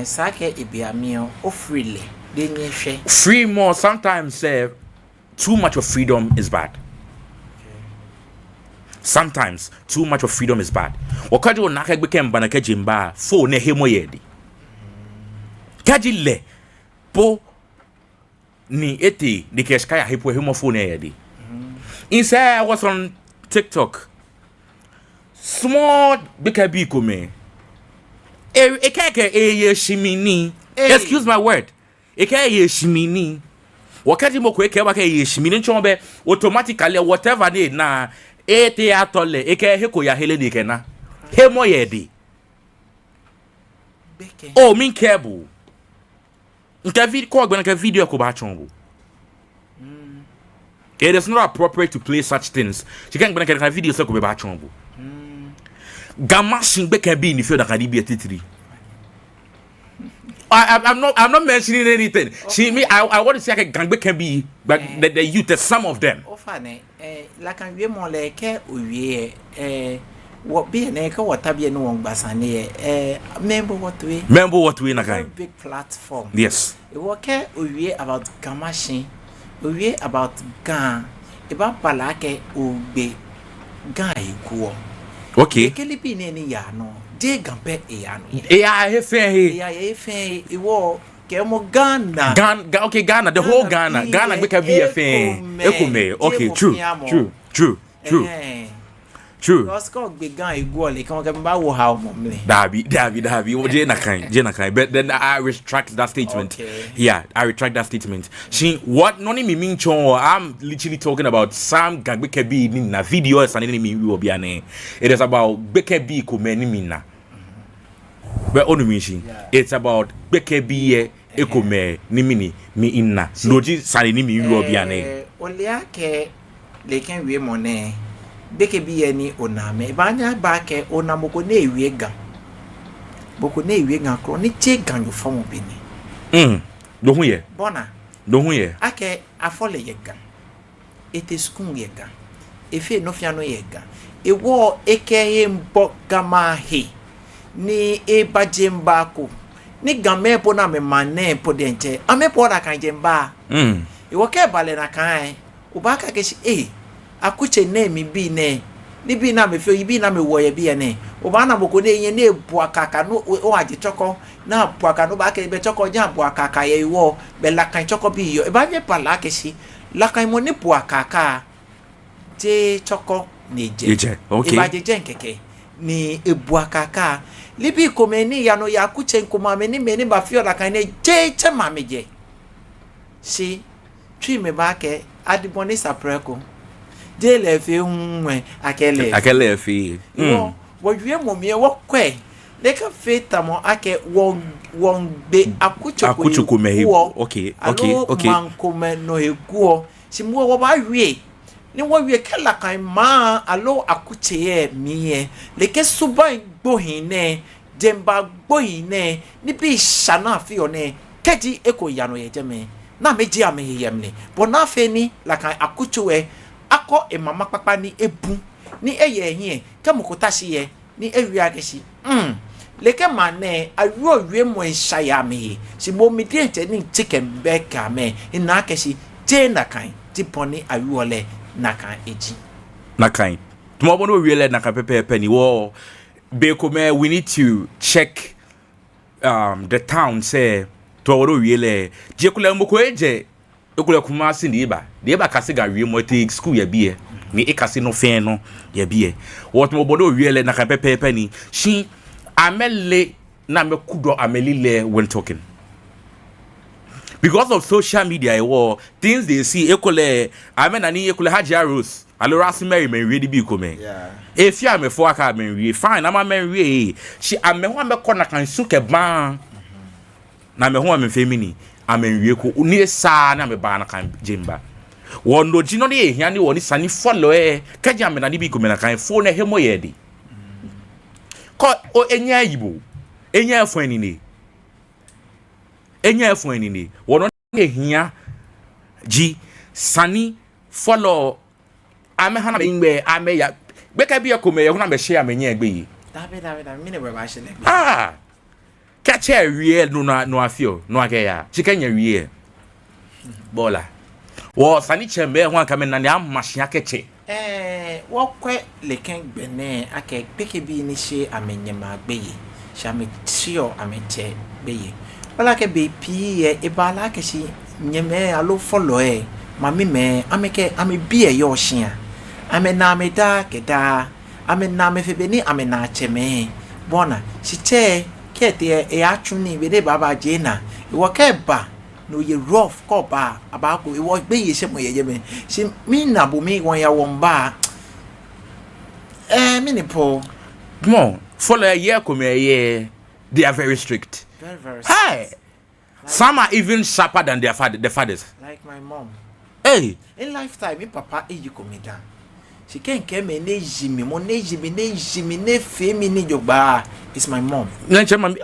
sake ibiamio o freely dey nye free more sometimes too much of freedom is bad. Sometimes too much of freedom is bad. Wakaji na kagbe ken bana kaji mba fo ne hemo yedi kaji le po ni eti ni keskaya hepo hemo fo ne yedi inside I was on TikTok small bikabi kome ekeke eye shimini excuse my word ekeke eye shimini wakati moko eke waka eye shimini nchombe automatically whatever need na ete atole eke heko ya hele ni kena hemo yedi oh min cable nka video ko gbe nka video ko ba chongo it is not appropriate to play such things she can't gbe nka video so ko ba chongo Gamashin be can be in the field that can be a titri. I'm not mentioning anything. Okay. I want to say like Gangbe can be, but the youth, some of them. Ofane, like we more like we what be an echo what tabi no one basane remember what we na kind big platform. Yes. What we about Gamashi, we about Gan, about Palake ube Gan kuo. Okay. Kele bi ni ya no. De gampe eyano. Efe. Iwo kemo Ghana. Okay, Ghana, the whole Ghana. Ghana make a be a thing. Ekume. Okay, true. Because go big Ghana igual come ba wo how momle. Dabi. Jena kind. But then I retract that statement. Okay. Yeah, I retract that statement. See what noni me mean chon I'm literally talking about Sam Gangbe be in a video and me will be ane. It is about Beke be kumeni mina. But only mission. It's about Beke be ekome ni mini mi inna. Loji sani ni mi will be ane. Oliake leken we mone. Beke bi ni oname banya ba ke onamoko na ewie gan boko na ewie gan kro ni che gan yo fam bi ni do hu ye bona do hu ye ake afole ye gan ete skun ye gan efe no fia no ye gan ewo eke mbo gama he ni e bajemba ko ni gan me po na me mane po denche ame po da kan jemba ewo ke bale na kan ubaka ke shi akuche ne mi bi ne ni bi na me fe yi bi na me wo ye bi ne o ba na boko ne yen na ebu akaka no o aje choko na bu akaka no ba ke be choko jan bu akaka ye wo be la kan choko bi yo e ba ye pala ke si la kan mo ni bu akaka je choko ne je okay e ba je keke ni ebu akaka libi ko me ni ya no ya akuche nkoma me ni ba fi la kan ne je che ma me je si twi me ba ke adiboni sapreko de le fi nwe akele fi wo wie momie wo kwe le ka fe tamo ake won be akuchoko me okay manko me no ekuo simu wo ba wie ni wo wie kala kan ma alo akuche ye miye le ke suba gbohin ne demba gbohin ne ni bi shana fi one keji eko yano ye jeme na meji ame yemne bo na fe ni la kan akuchuwe ako e mama papa ni ebu ni eye hie kemokota hye ni ewia keshi leke mane awo wie mo enshaya me si mo mi die nche ni chicken beka me ina keshi je na kan ti poni awo le na kan eji na kan tumo bono wie le na kan pepe ni wo be ko me we need to check the town say to wo wie le je kula mboko eje ekule kuma si ni ba kase ga wie mo te school ya bie ni ekase no fe no ya bie what mo bodo wie le na kan pepe ni shi amele na me kudo amelile when talking because of social media things they see ekule amena ni ekule Hajia Rose alora si Mary men ready bi ko men if ya me fo aka men wie fine ama men wie shi ameho me kona kan suke ban na me ho me femini amenwie ko uni sa na me ba na kan jemba wono jino ne ehia ne woni sani follow kaja me na ni bi ko me na kan fo na hemo ye di ko o enya yibo enya afani ni wono ne ehia ji sani follow ame hana be ngbe ame ya beka bi ko me ye ho na me share amenye egbe yi dabe me ne we ba shele catch a real no afio no agaya chicken wie bola wo sani chembe ho aka me na ya machine akeche wo kwe leken gbene ake peke bi ni she amenyema gbeye sha me tio ameche beye wala ke be pi e bala ke shi nyeme alo follow mami me ameke ame bi e yo hia ame na me da ke da ame na me febe ni ame na cheme bona shi che kete e atuni we de baba jena e wo ke ba no ye rough ko ba abako e wo gbe ye se mo ye me si mi na bo mi won ya won ba mi ni po mo follow ye ko me ye they are very strict very hey some are even sharper than their fathers like my mom hey in lifetime mi papa e you ko me down she can't come and Jimmy, ne fame in your bar. It's my mom.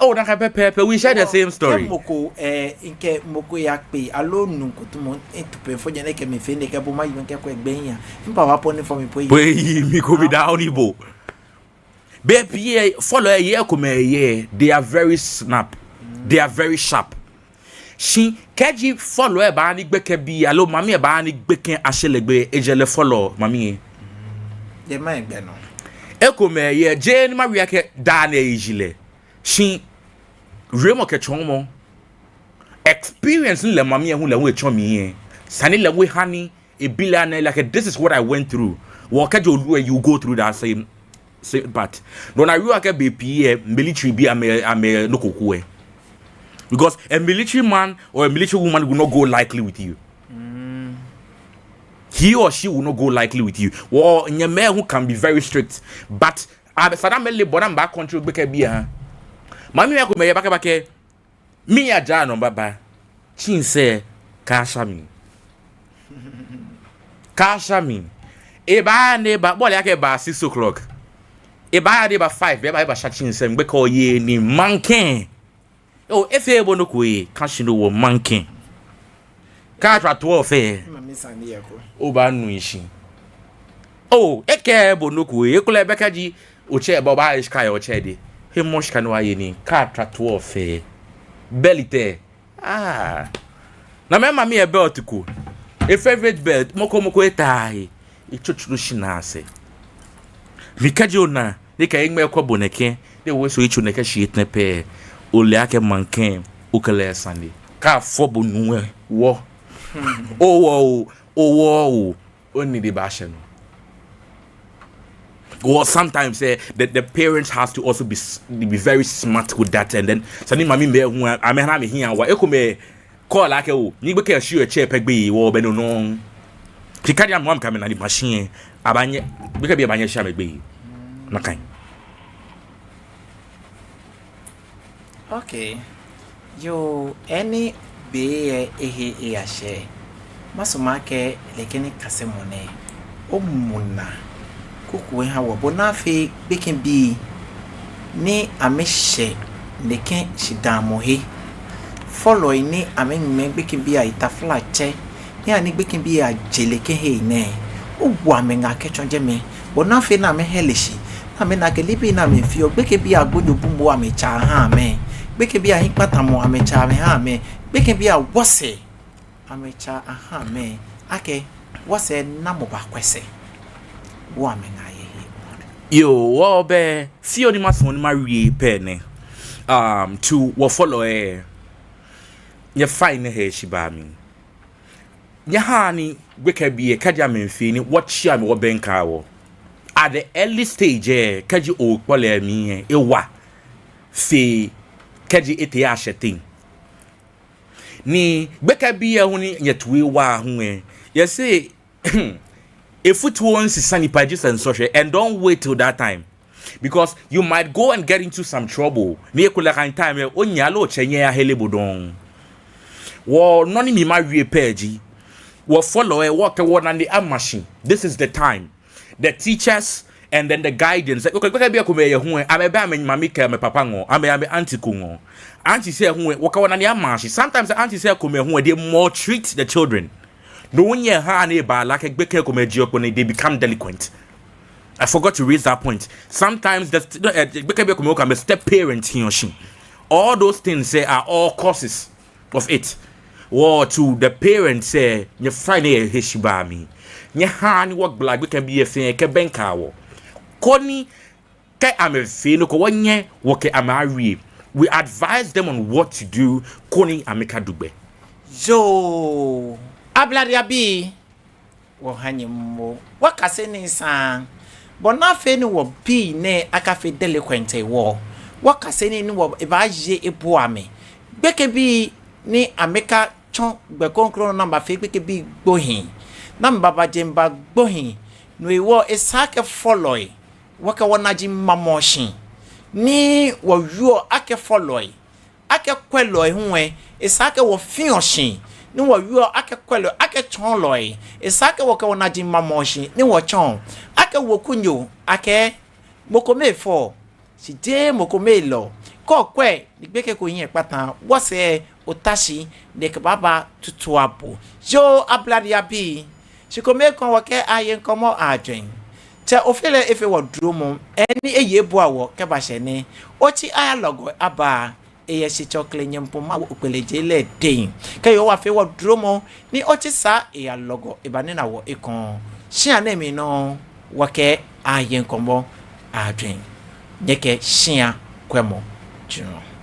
Oh, that Pepper, we share the same story. Moko, inke moko yakpe, alone no kutumon, to pay for your neck and me, Fenny Caboma, you can get Benya, and power pony for me, me go be down, Ibo. Baby, follow a year, come a year, they are very snap, they are very sharp. She kaji follow a bani beke be allo mammy a bani beke ashelebe ejele follow mammy. The man beno. Eko me ye Jane Maria ke dane ejile. She remo ke chomo experience le mammy who le we chomi. Sani le we honey a billion like this is what I went through. What you go through that same but when I work at BP military be ame no kokue. Because a military man or a military woman will not go likely with you. He or she will not go likely with you. Or your man who can be very strict. But I suddenly bottom back control beke bia. Mami ako me baka me ya ja no baba. Chin say kasha mi. Kasha mi. E ba ne ba bole ake ba 6 o'clock. E ba de ba 5 be ba chin say beke o ye ni manken. Oh, if you want to go, can't you know monkey? Can't try to offer. Oh, Banuishi. Oh, a care bonuku, you could have Beccaji, or chair Baba Sky or Cheddy. He much can why any can't try to offer. Belly there. Ah. Now, remember me a bell to cool. A favorite bed, Mokomoko tie. It took Lushina say. Mikajona, they can make a boneke, they will switch to make a sheet nepe. Oleake manken ukele Sunday ka fobo nuwe wo oh only the bashen. Or sometimes the parents have to also be very smart with that, and then sani mami me hu amena me hia wa ekome call like o ni gbe ke sure che pegbe wo be no no tikadi am am kamena di machine abanye be ke bi abanye sha megbe na kan. Okay, yo any be a share. Masumake lekeni kasemone. Omuna kukuwe hawa bonafe beken bi ni ameshe leken shidamohe. Follow ni amenme beken bi a itafla che. Ni ani beken bi a jeleke he ne. Uwa menga kechonje me. Bonafe na me helishi. Na me na kelibi na me fio beken bi a gojo bumbo ame cha ha me. Beke bi a hikpatamo amecha me ha me. Beke bi a wose amecha aha me. Ake wose namoba kwese. Wa me na ye. Yo, wo be si oni mason ma wie pen to wo follow ye fine he shiba mi. Nya ha ni beke bi e kaja menfi ni what share me wo benka wo. At the early stage kaji o kwale mi e wa fe kaji ete ya shetin ni beka biya huni nyetwe wa hu you say if it wants sunny pages and social and don't wait till that time because you might go and get into some trouble me kula kan time onya lo chenye ya helebodon wo noni mi ma wie page wo follow work na the machine. This is the time the teachers and then the guidance okay be akome ye hu amebe amanyima ke me papa ngo ame auntie kungo auntie say hu waka wana ne amashi. Sometimes auntie say akome hu they more treat the children no one ye ha na ba like gbeke akome jiokone they become delinquent. I forgot to raise that point. Sometimes the gbeke be akome can be step parent he or she. All those things are all causes of it. Or to the parents say you Friday hishiba me nye ha ni work black we can be a thing ke benka wo koni ke amefe no ko wonye wo ke amari. We advise them on what to do koni ameka dugbe yo ablade abi wo hanyemo wakase ni san bona fe ni wo bi ne akafe delinquent wo wakase ni wo e ba je ebo ame beke bi ni ameka chon gbe konkro number fe beke bi gbohin na mbaba jemba gbohin no iwo esake follow waka wonaji mamoshin ni wo yo ake follow ake kwelo ehunwe esake wo fionshin ni wo yo ake kwelo ake chon loy esake wo ka wonaji mamoshin ni wo chon wokunyo ake mokome fo si de mokome lo ko kwe ni gbeke ko yin patan wo se otashi de baba tutuabo yo ablade abi si kome kon wo ke Aaye Ŋkɔmɔ Aajwɛŋ te ofele efe wo duro mo eni eye bo awo ke ba se ni ochi aya logo aba eye si chokle nyempo ma opeleje le den ke yo wa fe wo duro mo ni ochi sa eya logo e ba ni na wo ikon shia na mi no wo ke Aaye Ŋkɔmɔ Aajwɛŋ nyeke shia kwemo juno